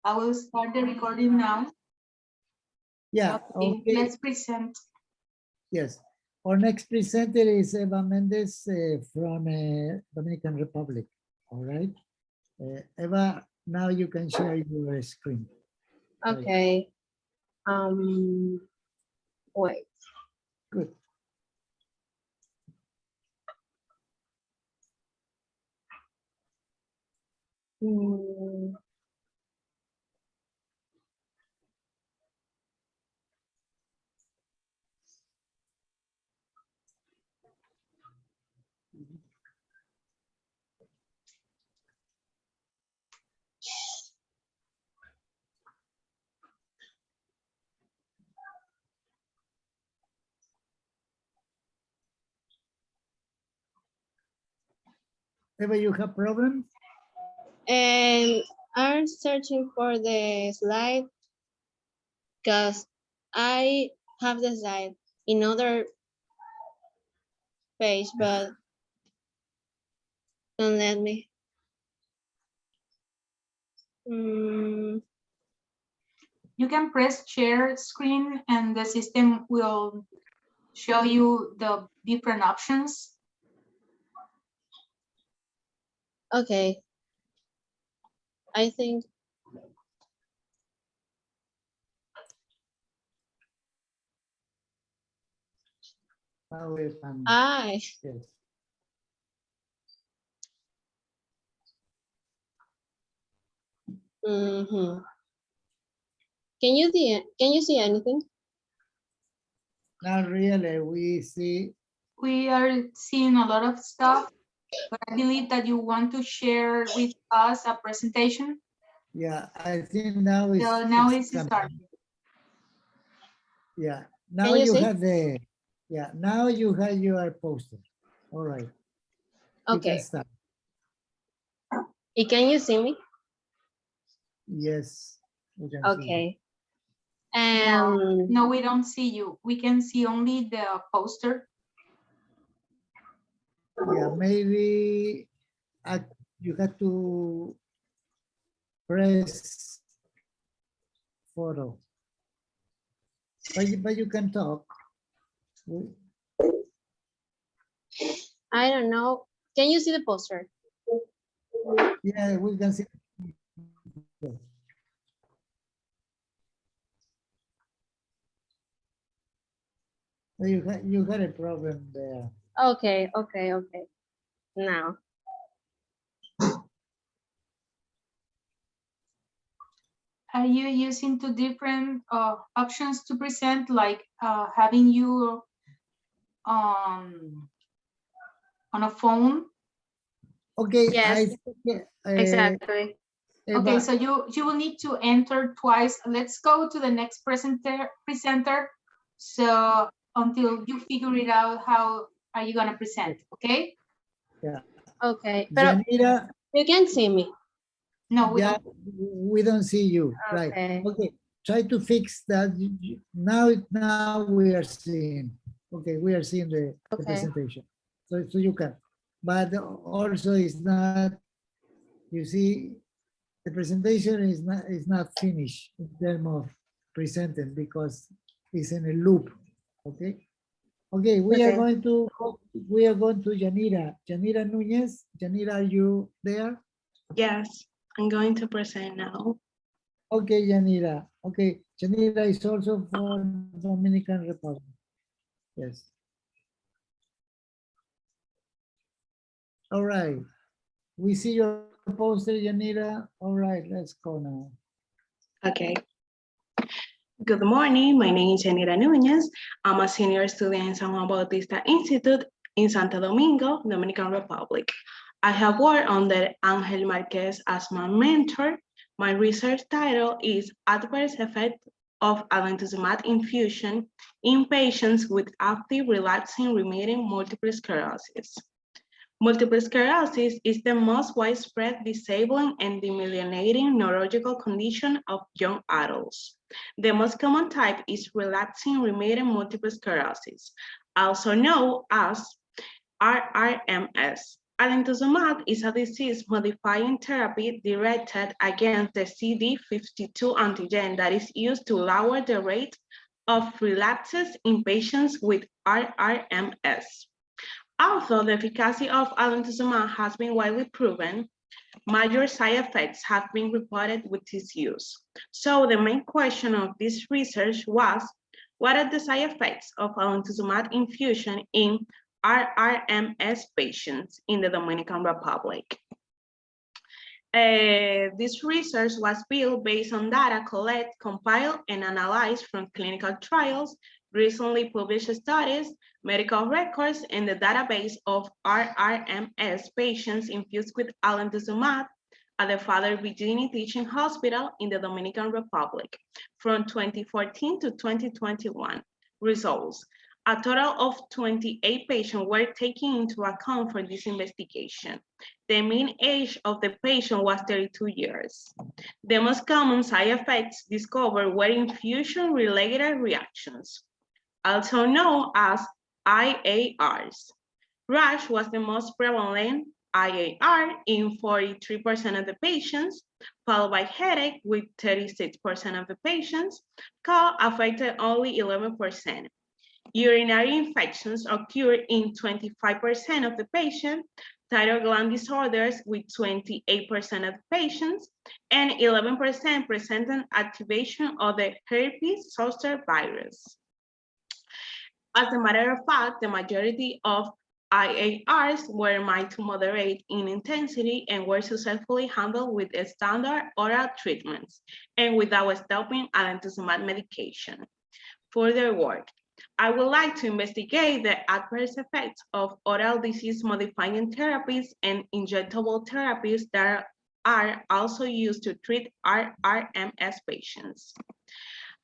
I will start the recording now. Yeah, Okay, okay. let's present. Yes. Our next presenter is Eva Mendez from Dominican Republic. All right. Eva, now you can share your screen. Okay. Wait. Good. Mm, Eva, you have problems? And I'm searching for the slide because I have the slide in other page, but don't let me. Mm, You can press share screen and the system will show you the different options. okay. I think. Now we can. I. Yes. Mm-hmm. Can you see anything? Not really. We see. We are seeing a lot of stuff, but I believe that you want to share with us a presentation. Yeah, I think now it's. So now it's coming. starting. Yeah. Now Can you you see? have the. Yeah. Now you have your poster. All right. You can Okay. start. Can you see me? Yes. We can see you. Okay. No, we don't see you. We can see only the poster. Yeah, maybe you have to press photo. But you can talk. I don't know. Can you see the poster? Yeah, we can see. You got a problem there. Okay. Now. Are you using two different options to present, like having you on a phone? Okay, Yes, exactly. Eva, Okay, so you will need to enter twice. Let's go to the next presenter. So until you figure it out, how are you gonna present? Okay. Yeah. Okay, but Janira, you can see me. No, we yeah, don't. we don't see you. Right. Okay. Okay. Try to fix that. Now we are seeing. Okay, we are seeing the presentation. So you can. But also it's not, you see, the presentation is not finished in terms of presenting because it's in a loop. Okay. Okay, we are going to Yanira. Yanira Núñez. Yanira, are you there? Yes, I'm going to present now. Okay, Yanira. Okay, Yanira is also for Dominican Republic. Yes. All right. We see your poster, Yanira. All right, let's go now. Okay. Good morning. My name is Janira Núñez. I'm a senior student in San Juan Bautista Institute in Santo Domingo, Dominican Republic. I have worked under Angel Marquez as my mentor. My research title is Adverse Effect of Alemtuzumab Infusion in Patients with Active Relapsing Remitting Multiple Sclerosis. Multiple sclerosis is the most widespread disabling and demyelinating neurological condition of young adults. The most common type is relapsing remitting multiple sclerosis, also known as RRMS. Alemtuzumab is a disease-modifying therapy directed against the CD52 antigen that is used to lower the rate of relapses in patients with RRMS. Although the efficacy of alemtuzumab has been widely proven, major side effects have been reported with its use. So the main question of this research was, what are the side effects of alemtuzumab infusion in RRMS patients in the Dominican Republic? This research was built based on data collected, compiled, and analyzed from clinical trials, recently published studies, medical records, and the database of RRMS patients infused with alemtuzumab at the Father Virginie Teaching Hospital in the Dominican Republic from 2014 to 2021. Results. A total of 28 patients were taken into account for this investigation. The mean age of the patient was 32 years. The most common side effects discovered were infusion-related reactions, also known as IARs. Rash was the most prevalent IAR in 43% of the patients, followed by headache with 36% of the patients. Cough affected only 11%. Urinary infections occurred in 25% of the patients, thyroid gland disorders with 28% of the patients, and 11% presented activation of the herpes zoster virus. As a matter of fact, the majority of IARs were mild to moderate in intensity and were successfully handled with standard oral treatments and without stopping alemtuzumab medication. Further work. I would like to investigate the adverse effects of oral disease-modifying therapies and injectable therapies that are also used to treat RRMS patients.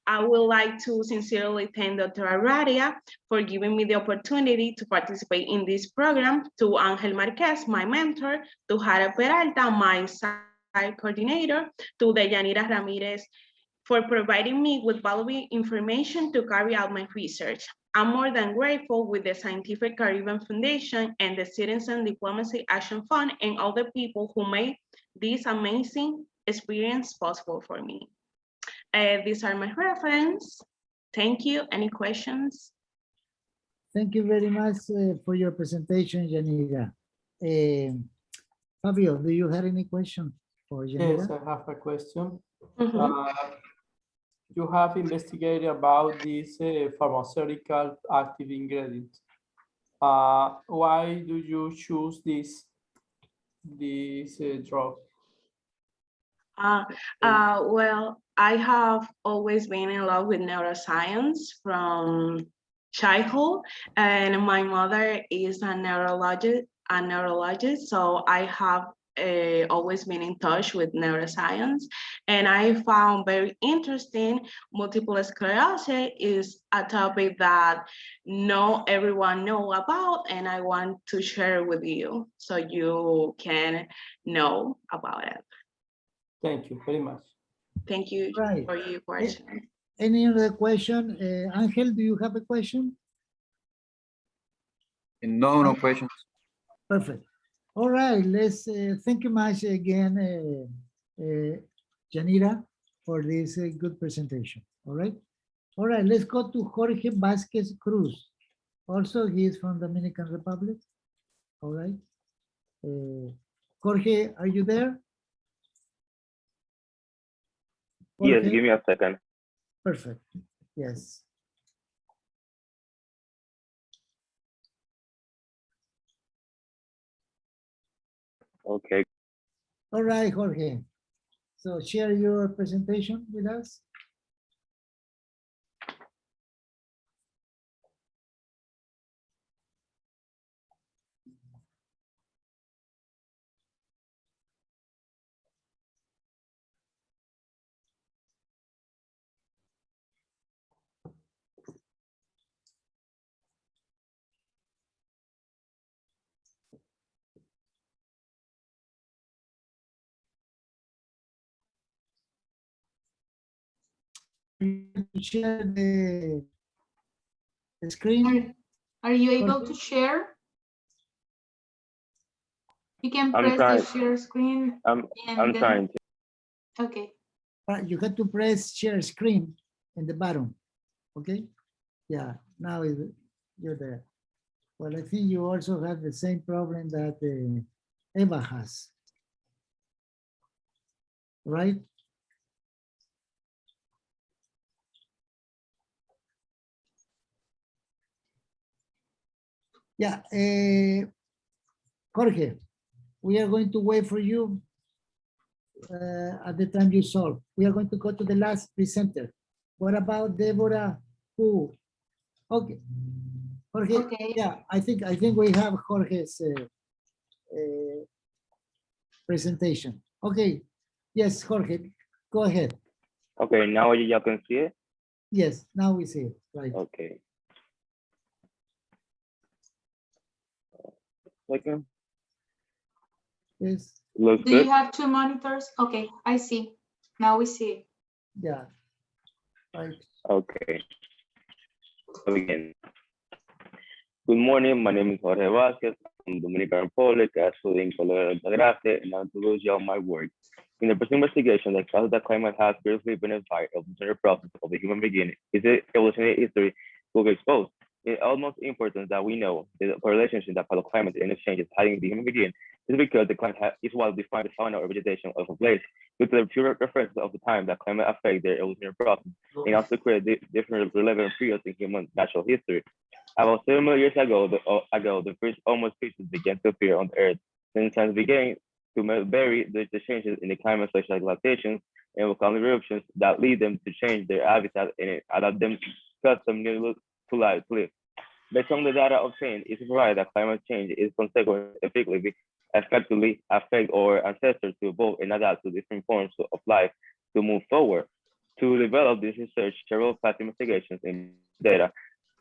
I would like to sincerely thank Dr. Aradia for giving me the opportunity to participate in this program, to Angel Marquez, my mentor, to Jara Peralta, my site coordinator, to Deyanira Ramirez, for providing me with valuable information to carry out my research. I'm more than grateful with the Scientific Caribbean Foundation and the Citizen Diplomacy Action Fund and all the people who made this amazing experience possible for me. These are my references. Thank you. Any questions? Thank you very much for your presentation, Yanira. Fabio, do you have any question for Yanira? Yes, I have a question. Mhm. You have investigated about this pharmaceutical active ingredient. Why do you choose this drug? Well, I have always been in love with neuroscience from childhood, and my mother is a neurologist, so I have always been in touch with neuroscience, and I found very interesting multiple sclerosis is a topic that not everyone know about, and I want to share with you so you can know about it. Thank you very much. Thank you Right. for your question. Any other question? Angel, do you have a question? No, no questions. Perfect. All right, let's thank you much again, Yanira, for this good presentation. All right. All right, let's go to Jorge Vasquez Cruz. Also, he is from Dominican Republic. All right. Jorge, are you there? Yes, Jorge? give me a second. Perfect. Yes. Okay. All right, Jorge. So share your presentation with us. Share the screen. Are you able to share? You can I'm press trying. the share screen I'm and then, trying to. okay. You have to press share screen in the bottom. Okay. Yeah. Now you're there. Well, I think you also have the same problem that Eva has. Right? Yeah. Jorge, we are going to wait for you at the time you solve. We are going to go to the last presenter. What about Deborah? Who? Okay. Jorge, Okay. yeah, I think we have Jorge's presentation. Okay. Yes, Jorge, go ahead. Okay, now y'all can see it. Yes, now we see it. Right. Okay. Second. Yes. Looks Do good. you have two monitors? Okay, I see. Now we see. Yeah. Right. Okay. Begin. Good morning. My name is Jorge Vasquez. I'm Dominican Republic. I study in Colorado Altagracia, and I'll introduce you on my work. In the present investigation, the cause that climate has previously been identified of the process of the human beginning is the evolutionary history will be exposed. It's almost important that we know the correlationship that climate and exchanges having the human beginning is because the climate is what defines the fauna or vegetation of a place due to the pure references of the time that climate affect their evolutionary process and also create different relevant periods in human natural history. About 7 million years ago, the first Homo species began to appear on the Earth. Since science began to vary the changes in the climate, such as glaciations and volcanic eruptions, that lead them to change their habitat and adapt them custom new to life. Based on the data obtained, it's provided that climate change is consequently effectively affect our ancestors to evolve and adapt to different forms of life to move forward. To develop this research, several past investigations and data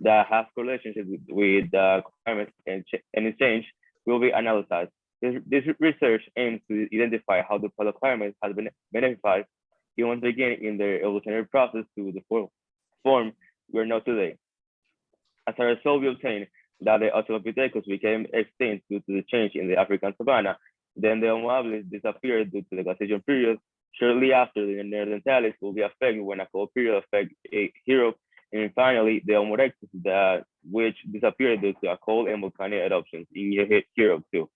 that have correlations with the climate and change will be analyzed. This research aims to identify how the paleoclimate has been benefited humans beginning in their evolutionary process to the form we are now today. As a result, we obtained that the Australopithecus became extinct due to the change in the African savanna. Then the Homo habilis disappeared due to the glaciation period. Shortly after, the Neanderthals will be affected when a cold period affected Europe. And finally, the Homo erectus, which disappeared due to a cold and volcanic eruptions in Europe too.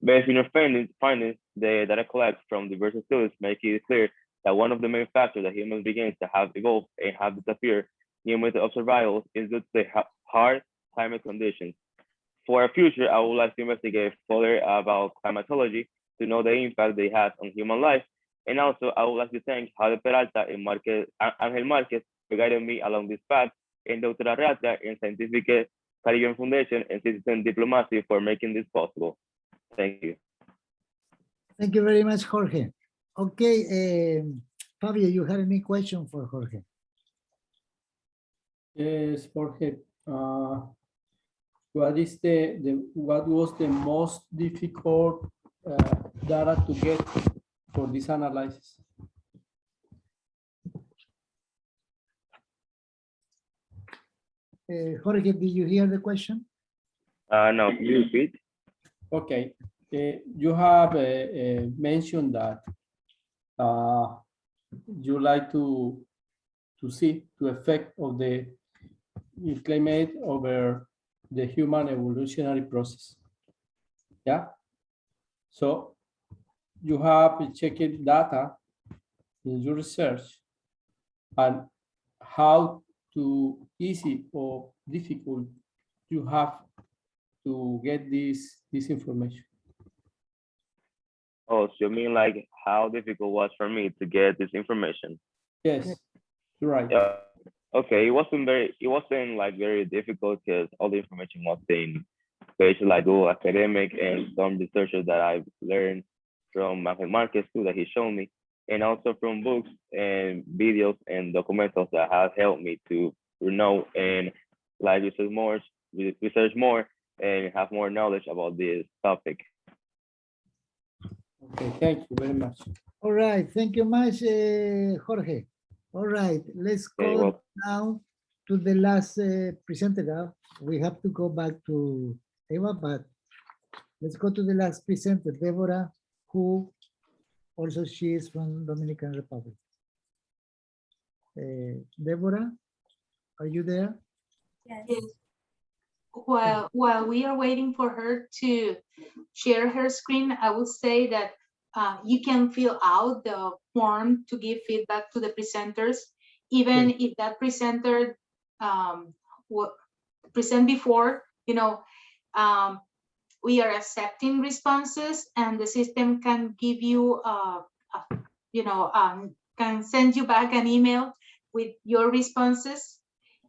Based on your findings, the data collected from diverse studies make it clear that one of the main factors that humans begin to have evolved and have disappeared new method of survival is due to the hard climate conditions. For our future, I would like to investigate further about climatology to know the impact they have on human life. And also, I would like to thank Javier Peralta and Ángel Márquez for guiding me along this path, and Dr. Arrata and Scientific Caribbean Foundation and Citizen Diplomacy for making this possible. Thank you. Thank you very much, Jorge. Okay, Fabio, you have any question for Jorge? Yes, Jorge. What was the most difficult data to get for this analysis? Jorge, did you hear the question? No, can you repeat? Okay. You have mentioned that you like to see the effect of the climate over the human evolutionary process. Yeah. So you have checked data in your research and how easy or difficult you have to get this information. Oh, so you mean like how difficult was for me to get this information? Yes, you're right. Yeah. Okay, it wasn't like very difficult because all the information was in pages like Google Academic and some researchers that I've learned from Ángel Márquez too that he showed me, and also from books and videos and documentals that have helped me to know and like research more and have more knowledge about this topic. Okay, thank you very much. All right, thank you much, Jorge. All right, let's Okay, go well, now to the last presenter. We have to go back to Eva, but Let's go to the last presenter, Deborah, who also she is from Dominican Republic. Deborah, are you there? Yes. While we are waiting for her to share her screen, I will say that you can fill out the form to give feedback to the presenters, even if that presenter present before, we are accepting responses, and the system can give you, can send you back an email with your responses.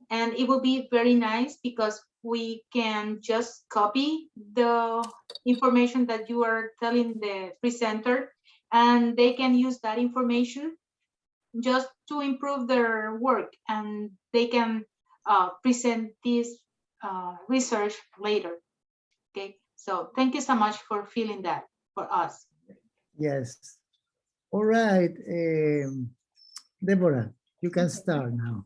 And it will be very nice because we can just copy the information that you are telling the presenter, and they can use that information just to improve their work, and they can present this research later. Okay, so thank you so much for filling that for us. Yes. All right, Deborah, you can start now.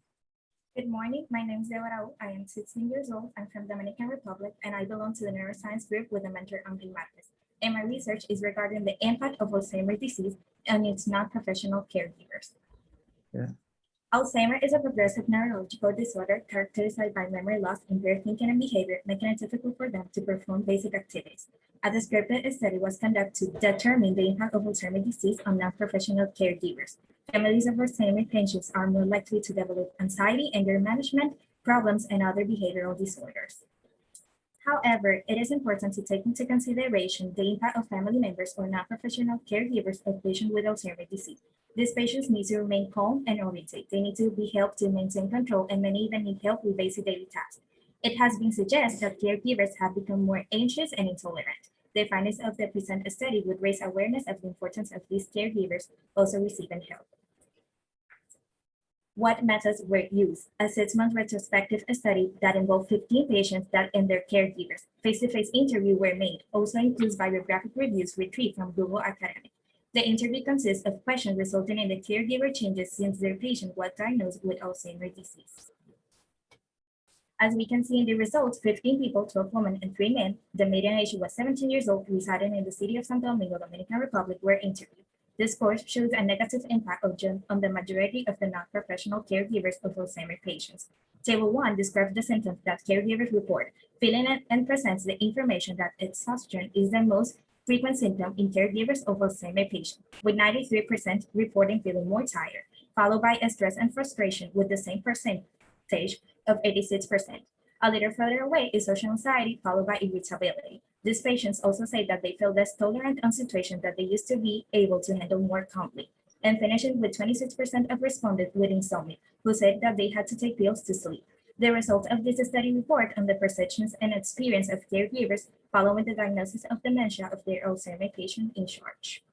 Good morning. My name is Deborah. I am 16 years old. I'm from Dominican Republic, and I belong to the neuroscience group with the mentor Angel Marquez. And my research is regarding the impact of Alzheimer's disease and its non-professional caregivers. Yeah. Alzheimer is a progressive neurological disorder characterized by memory loss, impaired thinking and behavior, making it difficult for them to perform basic activities. A descriptive study was conducted to determine the impact of Alzheimer's disease on non-professional caregivers. Families of Alzheimer's patients are more likely to develop anxiety, anger management problems, and other behavioral disorders. However, it is important to take into consideration the impact of family members or non-professional caregivers of patients with Alzheimer's disease. These patients need to remain calm and oriented. They need to be helped to maintain control, and many even need help with basic daily tasks. It has been suggested that caregivers have become more anxious and intolerant. The findings of the present study would raise awareness of the importance of these caregivers also receiving help. What methods were used? A 6-month retrospective study that involved 15 patients that and their caregivers. Face-to-face interviews were made, also includes bibliographic reviews retrieved from Google Academic. The interview consists of questions resulting in the caregiver changes since their patient was diagnosed with Alzheimer's disease. As we can see in the results, 15 people, 12 women and 3 men, the median age was 17 years old, residing in the city of Santo Domingo, Dominican Republic, were interviewed. This course shows a negative impact on the majority of the non-professional caregivers of Alzheimer's patients. Table 1 describes the symptoms that caregivers report, filling it and presents the information that exhaustion is the most frequent symptom in caregivers of Alzheimer's patients, with 93% reporting feeling more tired, followed by stress and frustration with the same percentage of 86%. A little further away is social anxiety, followed by irritability. These patients also say that they feel less tolerant on situations that they used to be able to handle more calmly, and finishing with 26% of respondents with insomnia, who said that they had to take pills to sleep. The result of this study report on the perceptions and experience of caregivers following the diagnosis of dementia of their Alzheimer's patient in charge.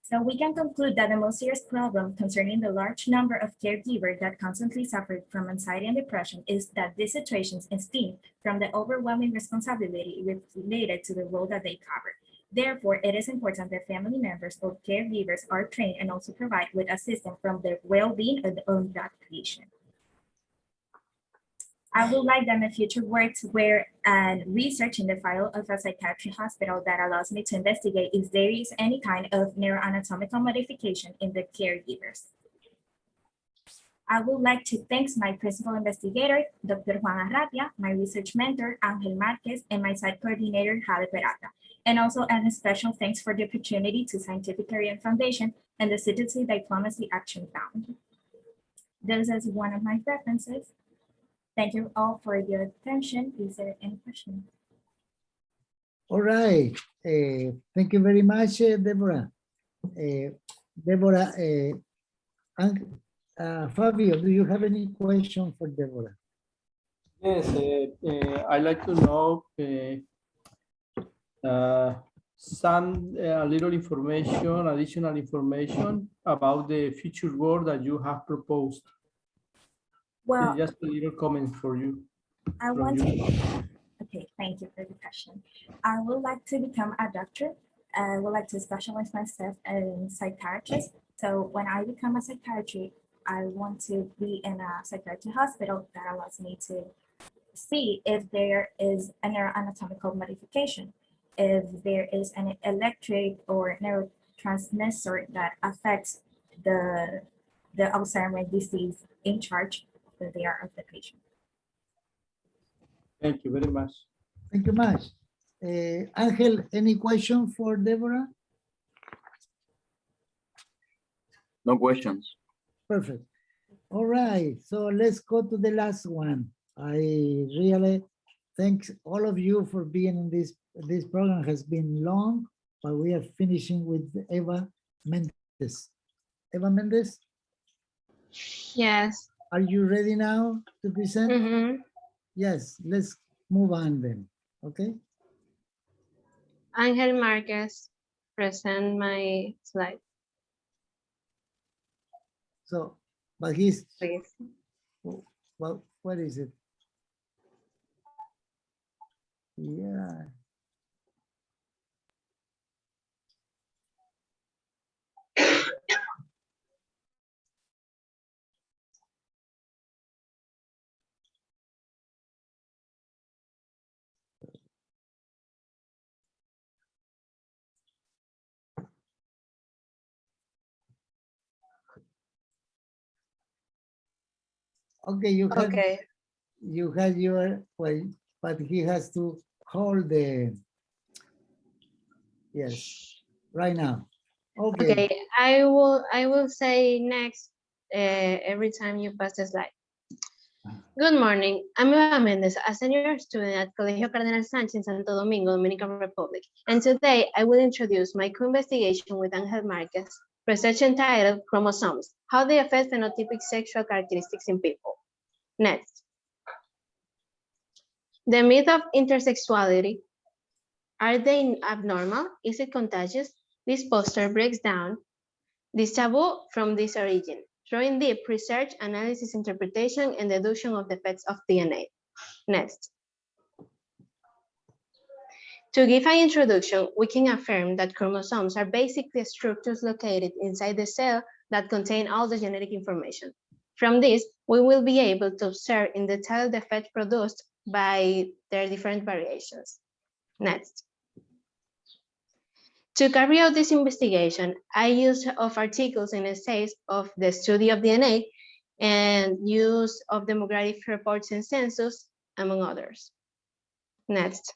So we can conclude that the most serious problem concerning the large number of caregivers that constantly suffer from anxiety and depression is that these situations stem from the overwhelming responsibility related to the role that they cover. Therefore, it is important that family members or caregivers are trained and also provide with assistance from the well-being of that patient. I would like that my future works were research in the file of a psychiatry hospital that allows me to investigate if there is any kind of neuroanatomical modification in the caregivers. I would like to thank my principal investigator, Dr. Juan Arratia, my research mentor, Angel Marquez, and my site coordinator, Jade Peralta. And also a special thanks for the opportunity to Scientific Career Foundation and the Citizen Diplomacy Action Fund. This is one of my references. Thank you all for your attention. Is there any questions? All right. Thank you very much, Deborah. Deborah, Fabio, do you have any question for Deborah? Yes, I'd like to know some little information, additional information about the future work that you have proposed. Well, Just a little comment for you. I want to, okay, thank you for the question. I would like to become a doctor. I would like to specialize myself in psychiatrist. So when I become a psychiatrist, I want to be in a psychiatry hospital that allows me to see if there is a neuroanatomical modification. if there is an electric or neurotransmitter that affects the Alzheimer's disease in charge that they are of the patient. Thank you very much. Thank you much. Angel, any question for Deborah? No questions. Perfect. All right, so let's go to the last one. I really thank all of you for being in this. This program has been long, but we are finishing with Eva Mendes. Eva Mendes, Yes. are you ready now to present? Mhm. Yes, let's move on then, okay? Angel Marquez, present my slide, So, but he's, please. well, what is it? Yeah. Okay, Okay. you had your, well, but he has to hold the, yes, right now. Okay, Okay. I will say next every time you pass the slide. Good morning. I'm Eva Mendez, a senior student at Colegio Cardenal Sánchez in Santo Domingo, Dominican Republic. And today I will introduce my co-investigation with Angel Marquez, research entitled Chromosomes, How They Affect Phenotypic Sexual Characteristics in People. Next. The myth of intersexuality. Are they abnormal? Is it contagious? This poster breaks down this taboo from this origin, throwing deep research, analysis, interpretation, and deduction of the effects of DNA. Next. To give an introduction, we can affirm that chromosomes are basically structures located inside the cell that contain all the genetic information. From this, we will be able to observe in detail the effect produced by their different variations. Next. To carry out this investigation, I used of articles and essays of the study of DNA and use of demographic reports and census, among others. Next.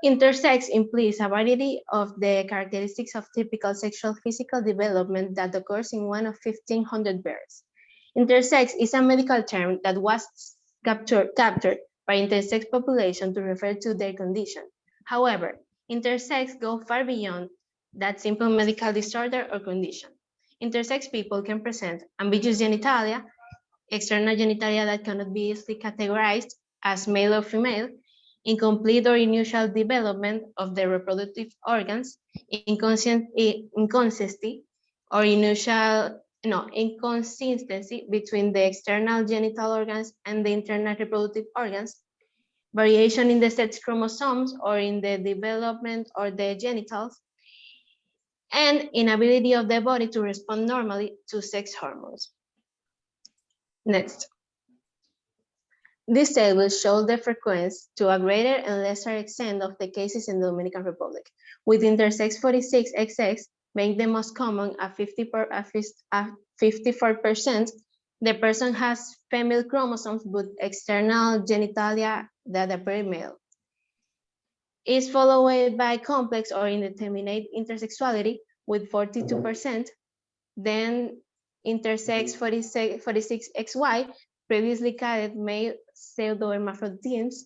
Intersex implies a variety of the characteristics of typical sexual physical development that occurs in one of 1,500 births. Intersex is a medical term that was captured by intersex population to refer to their condition. However, intersex go far beyond that simple medical disorder or condition. Intersex people can present ambiguous genitalia, external genitalia that cannot be easily categorized as male or female, incomplete or unusual development of the reproductive organs, inconsistency or inconsistency between the external genital organs and the internal reproductive organs, variation in the sex chromosomes or in the development or the genitals, and inability of the body to respond normally to sex hormones. Next. This table shows the frequency to a greater and lesser extent of the cases in the Dominican Republic, with intersex 46XX being the most common at 54%. The person has female chromosomes but external genitalia that appear male. Is followed by complex or indeterminate intersexuality with 42%, then intersex 46XY, previously called male pseudohermaphroditism,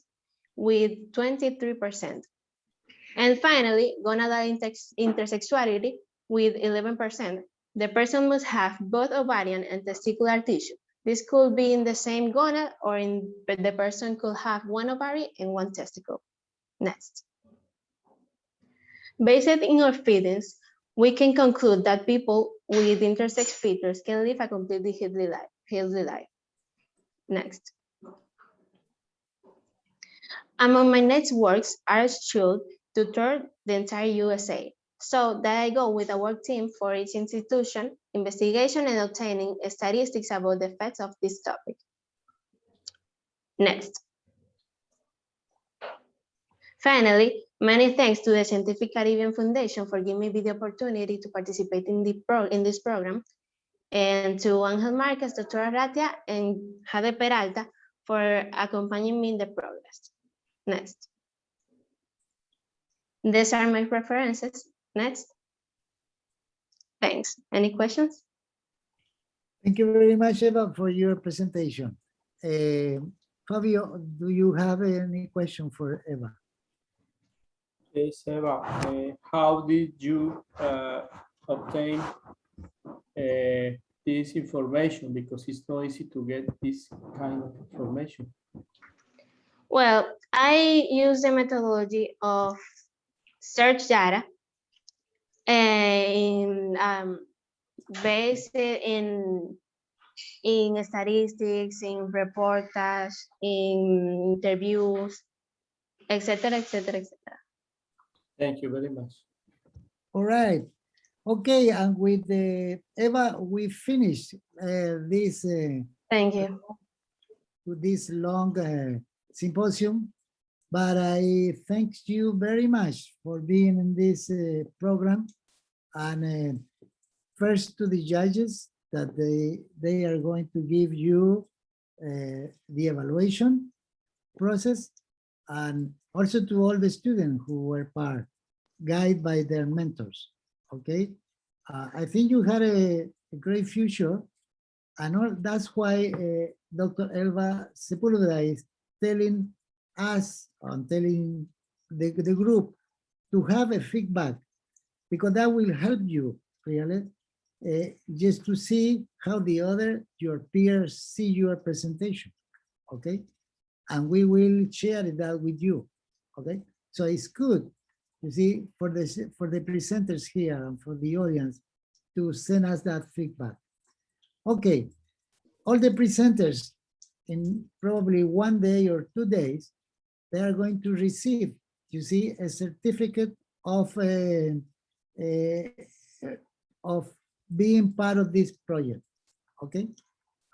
with 23%. And finally, gonadal intersexuality with 11%. The person must have both ovarian and testicular tissue. This could be in the same gonad, or the person could have one ovary and one testicle. Next. Based in our findings, we can conclude that people with intersex features can live a completely healthy life. Next. Among my next works are scheduled to tour the entire USA, so that I go with a work team for each institution, investigation and obtaining statistics about the effects of this topic. Next. Finally, many thanks to the Scientific Caribbean Foundation for giving me the opportunity to participate in this program, and to Angel Marquez, Dr. Arratia, and Jade Peralta for accompanying me in the progress. Next. These are my references. Next. Thanks. Any questions? Thank you very much, Eva, for your presentation. Fabio, do you have any question for Eva? Yes, Eva, how did you obtain this information? Because it's not easy to get this kind of information. Well, I use the methodology of search data and based in statistics, in reportage, in interviews, etc., etc., etc. Thank you very much. All right. Okay, and with Eva, we finished this Thank you. this long symposium, but I thank you very much for being in this program. And first to the judges that they are going to give you the evaluation process, and also to all the students who were part, guided by their mentors. Okay, I think you had a great future, and that's why Dr. Elva Sepulveda is telling us, telling the group to have a feedback, because that will help you really just to see how your peers see your presentation. Okay, and we will share that with you. Okay, so it's good, you see, for the presenters here and for the audience to send us that feedback. Okay, all the presenters in probably 1 day or 2 days, they are going to receive, you see, a certificate of being part of this project. Okay,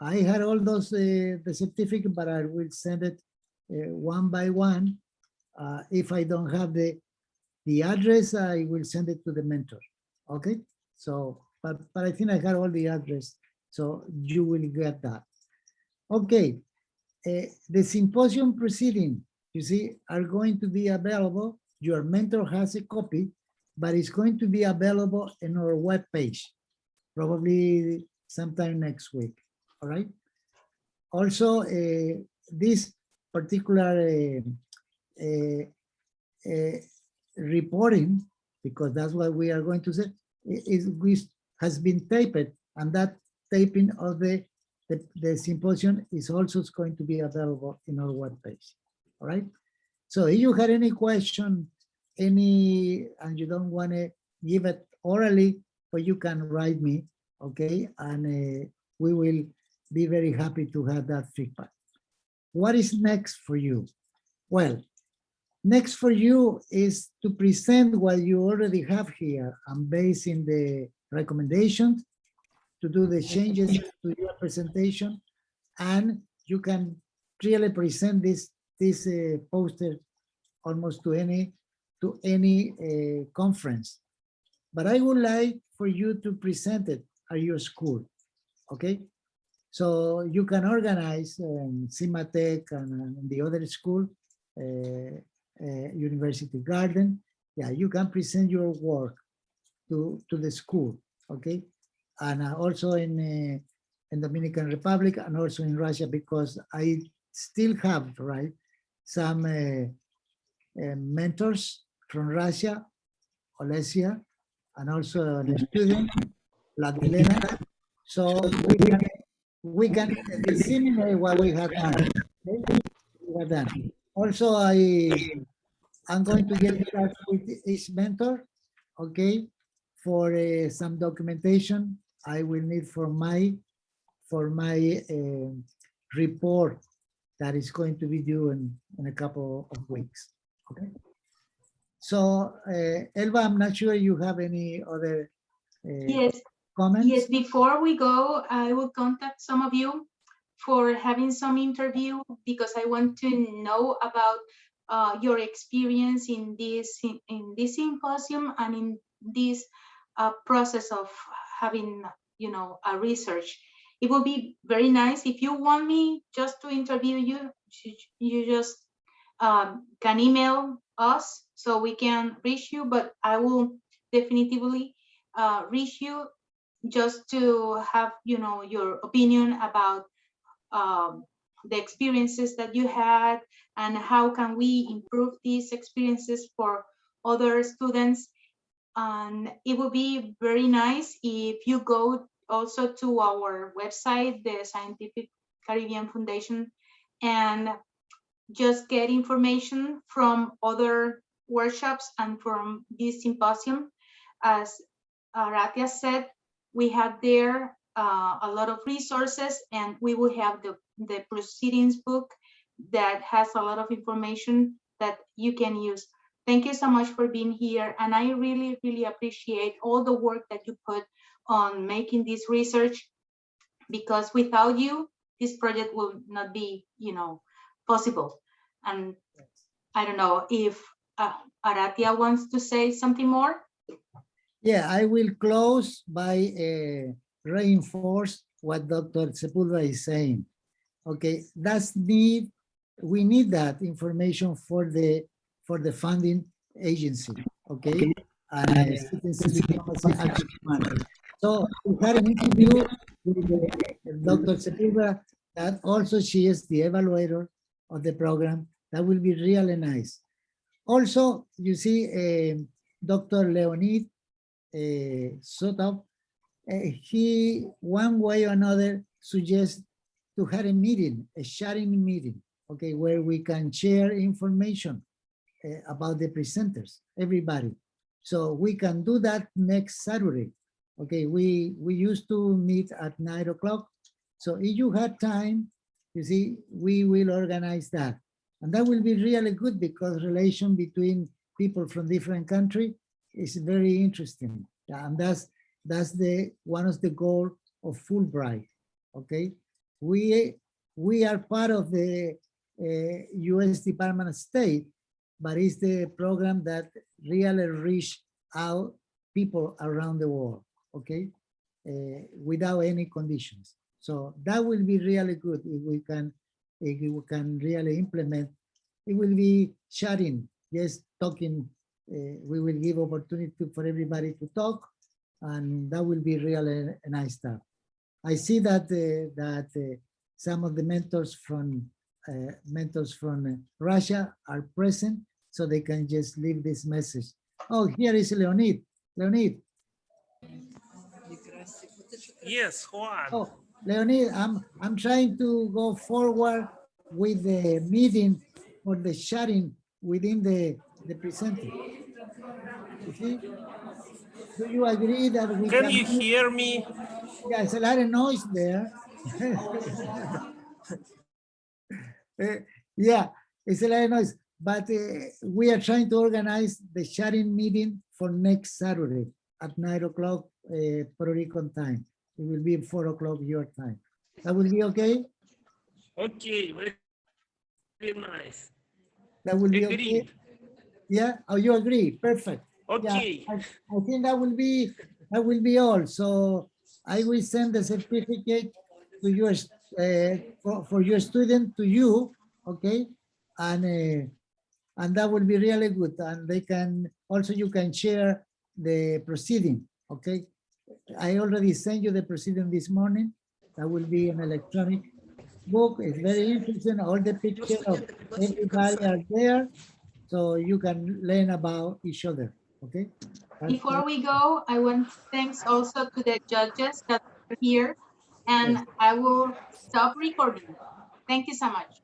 I had all those the certificate, but I will send it one by one. If I don't have the address, I will send it to the mentor. Okay, so but I think I got all the address, so you will get that. Okay, the symposium proceeding, you see, are going to be available. Your mentor has a copy, but it's going to be available in our webpage, probably sometime next week. All right. Also, this particular reporting, because that's what we are going to say, has been taped, and that taping of the symposium is also going to be available in our webpage. All right. So if you had any question, and you don't want to give it orally, but you can write me, okay? And we will be very happy to have that feedback. What is next for you? Well, next for you is to present what you already have here, and based in the recommendations, to do the changes to your presentation, and you can really present this poster almost to any conference. But I would like for you to present it at your school, okay? So you can organize CIMATEC and the other school, University Garden. Yeah, you can present your work to the school, okay? And also in Dominican Republic, and also in Russia, because I still have, right, some mentors from Russia, Olesia, and also a student, Vladilena. So we can disseminate what we have done. Okay? Also, I'm going to get in touch with each mentor, okay, for some documentation I will need for my report that is going to be due in a couple of weeks. Okay. So, Elva, I'm not sure you have any other Yes. comments? Yes, before we go, I will contact some of you for having some interview, because I want to know about your experience in this symposium and in this process of having, you know, a research. It will be very nice if you want me just to interview you. You just can email us so we can reach you, but I will definitively reach you just to have, you know, your opinion about the experiences that you had and how can we improve these experiences for other students. And it would be very nice if you go also to our website, the Scientific Caribbean Foundation, and just get information from other workshops and from this symposium. As Ratia said, we have there a lot of resources, and we will have the proceedings book that has a lot of information that you can use. Thank you so much for being here. And I really, really appreciate all the work that you put on making this research, because without you, this project will not be, you know, possible. And I don't know if Aratia wants to say something more. Yeah, I will close by reinforce what Dr. Sepulveda is saying. Okay, we need that information for the funding agency. Okay, and citizenship diplomacy action plan. So we had an interview with Dr. Sepulveda, that also she is the evaluator of the program. That will be really nice. Also, you see, Dr. Leonid Sotov, he one way or another suggests to have a meeting, a sharing meeting, okay, where we can share information about the presenters, everybody. So we can do that next Saturday. Okay, we used to meet at 9 o'clock. So if you have time, you see, we will organize that. And that will be really good because relation between people from different countries is very interesting. And that's one of the goal of Fulbright. Okay, we are part of the U.S. Department of State, but it's the program that really reach out people around the world. Okay, without any conditions. So that will be really good if we can really implement. It will be sharing, yes, talking. We will give opportunity for everybody to talk, and that will be really a nice stuff. I see that some of the mentors from Russia are present, so they can just leave this message. Oh, here is Leonid. Leonid. Yes, Juan. Oh, Leonid, I'm trying to go forward with the meeting for the sharing within the presenter. You see? Do you agree that we Can you hear me? Yeah, it's a lot of noise there. Yeah, it's a lot of noise. But we are trying to organize the sharing meeting for next Saturday at 9 o'clock Puerto Rican time. It will be 4 o'clock your time. That will be okay? Okay, very nice. That will be Agreed. okay? Yeah, oh, you agree, perfect. Okay. Yeah, I think that will be all. So I will send the certificate to your for your student to you, okay? And that will be really good. And they can also, you can share the proceeding, okay? I already sent you the proceeding this morning. That will be an electronic book. It's very interesting. All the pictures of everybody are there, so you can learn about each other. Okay. Before we go, I want thanks also to the judges that are here, and I will stop recording. Thank you so much.